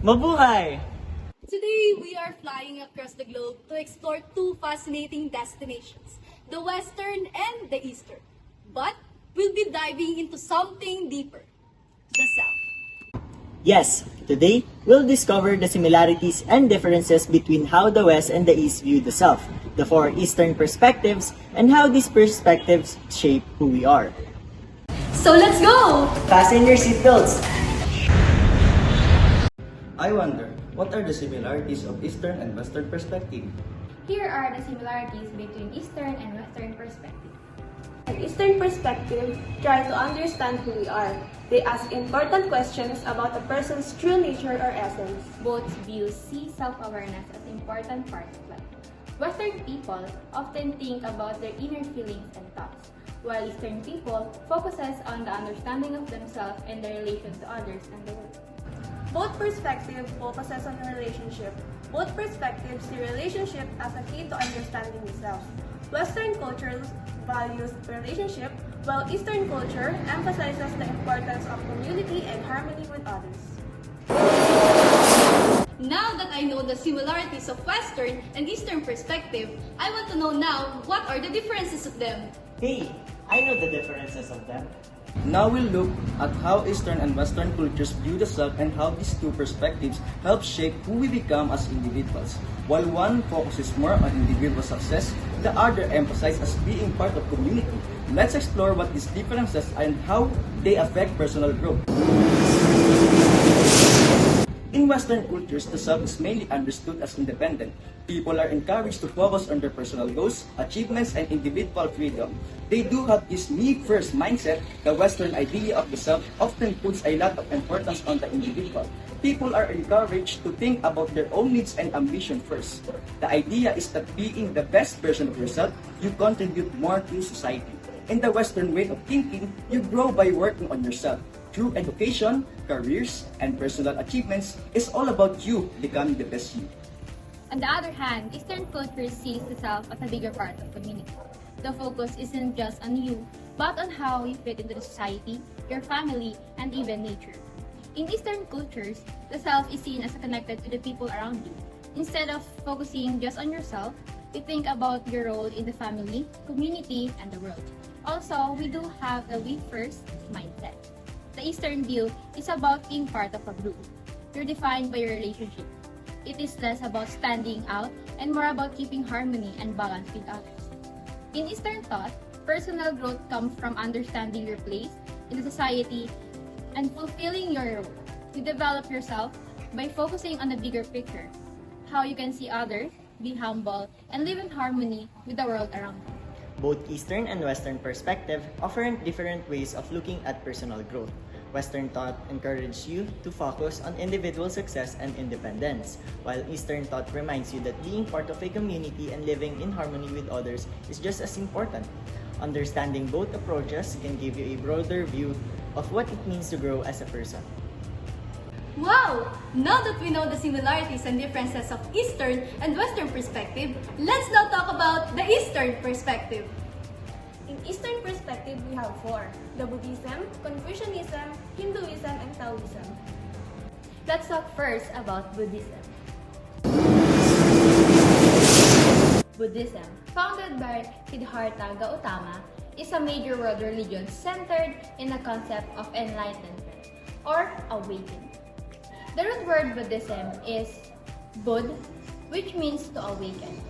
Mabuhay! Today, we are flying across the globe to explore two fascinating destinations, the Western and the Eastern. But we'll be diving into something deeper, the South. Yes, today we'll discover the similarities and differences between how the West and the East view the South, the four Eastern perspectives, and how these perspectives shape who we are. So let's go! Fasten your seatbelts! I wonder, what are the similarities of Eastern and Western perspective? Here are the similarities between Eastern and Western perspective. An Eastern perspective try to understand who we are. They ask important questions about a person's true nature or essence. Both views see self-awareness as an important part of life. Western people often think about their inner feelings and thoughts, while Eastern people focuses on the understanding of themselves and their relation to others and the world. Both perspectives focuses on a relationship. Both perspectives see relationship as a key to understanding yourself. Western culture values relationship, while Eastern culture emphasizes the importance of community and harmony with others. Now that I know the similarities of Western and Eastern perspective, I want to know now what are the differences of them. Hey, I know the differences of them. Now we'll look at how Eastern and Western cultures view the self and how these two perspectives help shape who we become as individuals. While one focuses more on individual success, the other emphasizes being part of community. Let's explore what these differences and how they affect personal growth. In Western cultures, the self is mainly understood as independent. People are encouraged to focus on their personal goals, achievements, and individual freedom. They do have this me-first mindset. The Western idea of the self often puts a lot of importance on the individual. People are encouraged to think about their own needs and ambition first. The idea is that being the best version of yourself, you contribute more to society. In the Western way of thinking, you grow by working on yourself. Through education, careers, and personal achievements, is all about you becoming the best you. On the other hand, Eastern culture sees the self as a bigger part of community. The focus isn't just on you, but on how you fit into the society, your family, and even nature. In Eastern cultures, the self is seen as connected to the people around you. Instead of focusing just on yourself, you think about your role in the family, community, and the world. Also, we do have a we-first mindset. The Eastern view is about being part of a group. You're defined by your relationship. It is less about standing out and more about keeping harmony and balance with others. In Eastern thought, personal growth comes from understanding your place in the society and fulfilling your role. You develop yourself by focusing on the bigger picture, how you can see others, be humble, and live in harmony with the world around you. Both Eastern and Western perspective offer different ways of looking at personal growth. Western thought encourages you to focus on individual success and independence, while Eastern thought reminds you that being part of a community and living in harmony with others is just as important. Understanding both approaches can give you a broader view of what it means to grow as a person. Wow! Now that we know the similarities and differences of Eastern and Western perspective, let's now talk about the Eastern perspective. In Eastern perspective, we have four: the Buddhism, Confucianism, Hinduism, and Taoism. Let's talk first about Buddhism. Buddhism, founded by Siddhartha Gautama, is a major world religion centered in the concept of enlightenment or awakening. The root word Buddhism is Bud, which means to awaken.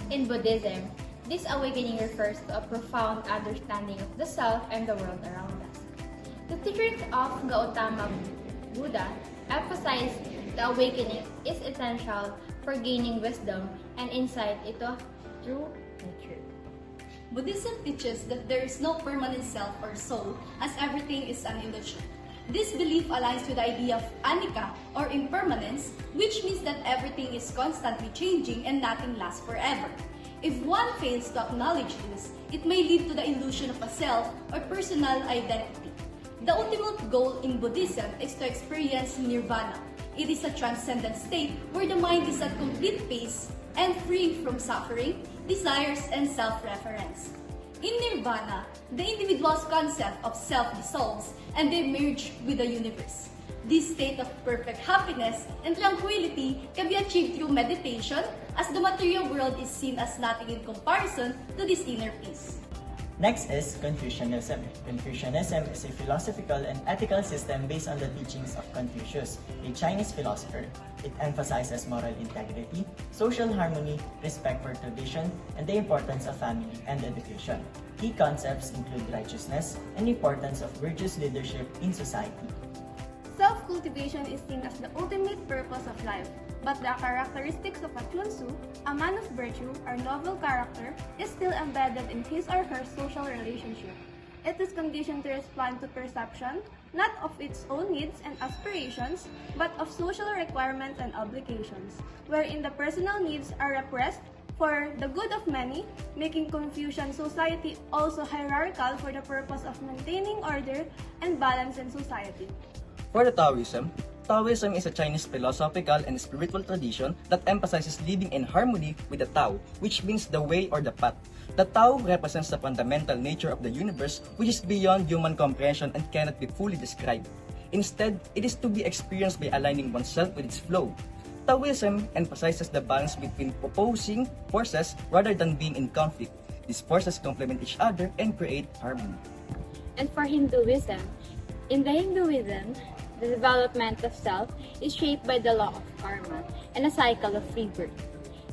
In Buddhism, this awakening refers to a profound understanding of the self and the world around us. The teachings of Gautama Buddha emphasize the awakening is essential for gaining wisdom and insight into true nature. Buddhism teaches that there is no permanent self or soul, as everything is an illusion. This belief aligns with the idea of anicca or impermanence, which means that everything is constantly changing and nothing lasts forever. If one fails to acknowledge this, it may lead to the illusion of a self or personal identity. The ultimate goal in Buddhism is to experience nirvana. It is a transcendent state where the mind is at complete peace and free from suffering, desires, and self-reference. In nirvana, the individual's concept of self dissolves and they merge with the universe. This state of perfect happiness and tranquility can be achieved through meditation, as the material world is seen as nothing in comparison to this inner peace. Next is Confucianism. Confucianism is a philosophical and ethical system based on the teachings of Confucius, a Chinese philosopher. It emphasizes moral integrity, social harmony, respect for tradition, and the importance of family and education. Key concepts include righteousness and the importance of virtuous leadership in society. Self-cultivation is seen as the ultimate purpose of life, but the characteristics of a Chunsu, a man of virtue or noble character, is still embedded in his or her social relationship. It is conditioned to respond to perception, not of its own needs and aspirations, but of social requirements and obligations, wherein the personal needs are repressed for the good of many, making Confucian society also hierarchical for the purpose of maintaining order and balance in society. For the Taoism is a Chinese philosophical and spiritual tradition that emphasizes living in harmony with the Tao, which means the way or the path. The Tao represents the fundamental nature of the universe, which is beyond human comprehension and cannot be fully described. Instead, it is to be experienced by aligning oneself with its flow. Taoism emphasizes the balance between opposing forces rather than being in conflict. These forces complement each other and create harmony. And for Hinduism, in the Hinduism, the development of self is shaped by the law of karma and a cycle of rebirth.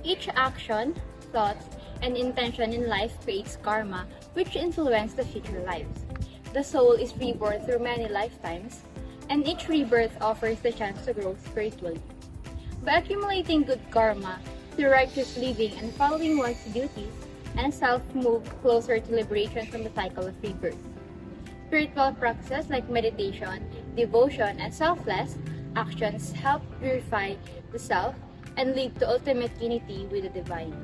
Each action, thoughts, and intention in life creates karma, which influence the future lives. The soul is reborn through many lifetimes, and each rebirth offers the chance to grow spiritually. By accumulating good karma through righteous living and following one's duties, and self move closer to liberation from the cycle of rebirth. Spiritual practices like meditation, devotion, and selfless actions help purify the self and lead to ultimate unity with the divine.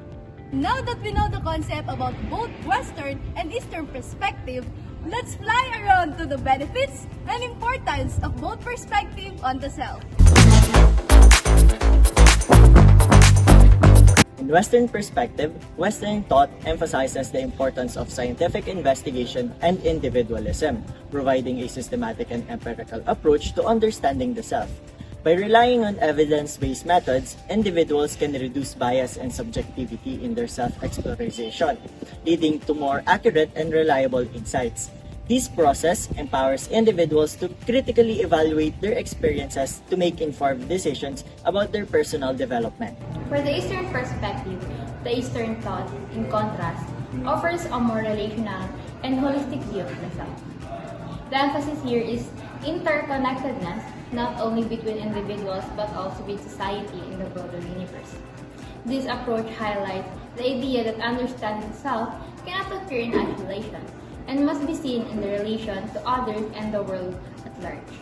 Now that we know the concept about both Western and Eastern perspective, let's fly around to the benefits and importance of both perspective on the self. In Western perspective, Western thought emphasizes the importance of scientific investigation and individualism, providing a systematic and empirical approach to understanding the self. By relying on evidence-based methods, individuals can reduce bias and subjectivity in their self-exploration, leading to more accurate and reliable insights. This process empowers individuals to critically evaluate their experiences to make informed decisions about their personal development. For the Eastern perspective, the Eastern thought, in contrast, offers a more relational and holistic view of the self. The emphasis here is interconnectedness, not only between individuals but also with society and the broader universe. This approach highlights the idea that understanding self cannot occur in isolation and must be seen in the relation to others and the world at large.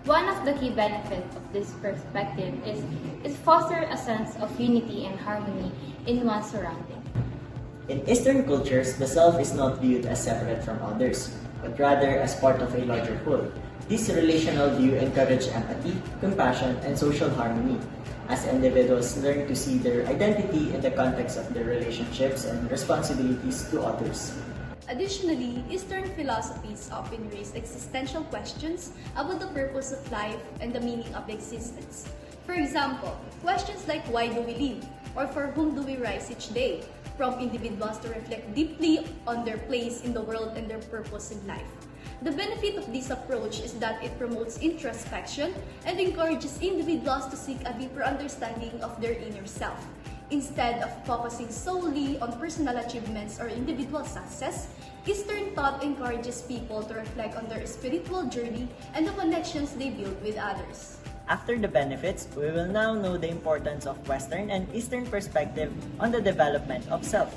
One of the key benefits of this perspective is it fosters a sense of unity and harmony in one's surroundings. In Eastern cultures, the self is not viewed as separate from others, but rather as part of a larger whole. This relational view encourages empathy, compassion, and social harmony, as individuals learn to see their identity in the context of their relationships and responsibilities to others. Additionally, Eastern philosophies often raise existential questions about the purpose of life and the meaning of existence. For example, questions like why do we live, or for whom do we rise each day, prompt individuals to reflect deeply on their place in the world and their purpose in life. The benefit of this approach is that it promotes introspection and encourages individuals to seek a deeper understanding of their inner self. Instead of focusing solely on personal achievements or individual success, Eastern thought encourages people to reflect on their spiritual journey and the connections they build with others. After the benefits, we will now know the importance of Western and Eastern perspective on the development of self.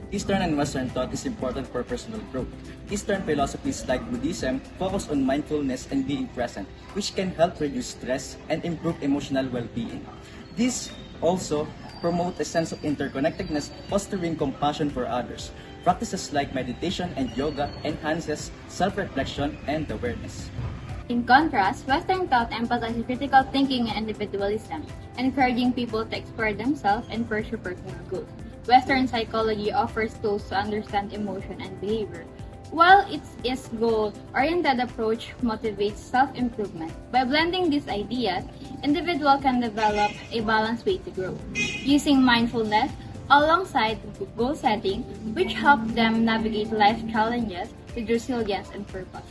Eastern and Western thought is important for personal growth. Eastern philosophies like Buddhism focus on mindfulness and being present, which can help reduce stress and improve emotional well-being. These also promote a sense of interconnectedness, fostering compassion for others. Practices like meditation and yoga enhances self-reflection and awareness. In contrast, Western thought emphasizes critical thinking and individualism, encouraging people to explore themselves and pursue personal growth. Western psychology offers tools to understand emotion and behavior, While its goal-oriented approach motivates self-improvement, by blending these ideas, individual can develop a balanced way to grow, using mindfulness alongside goal setting, which helps them navigate life challenges with resilience and purpose.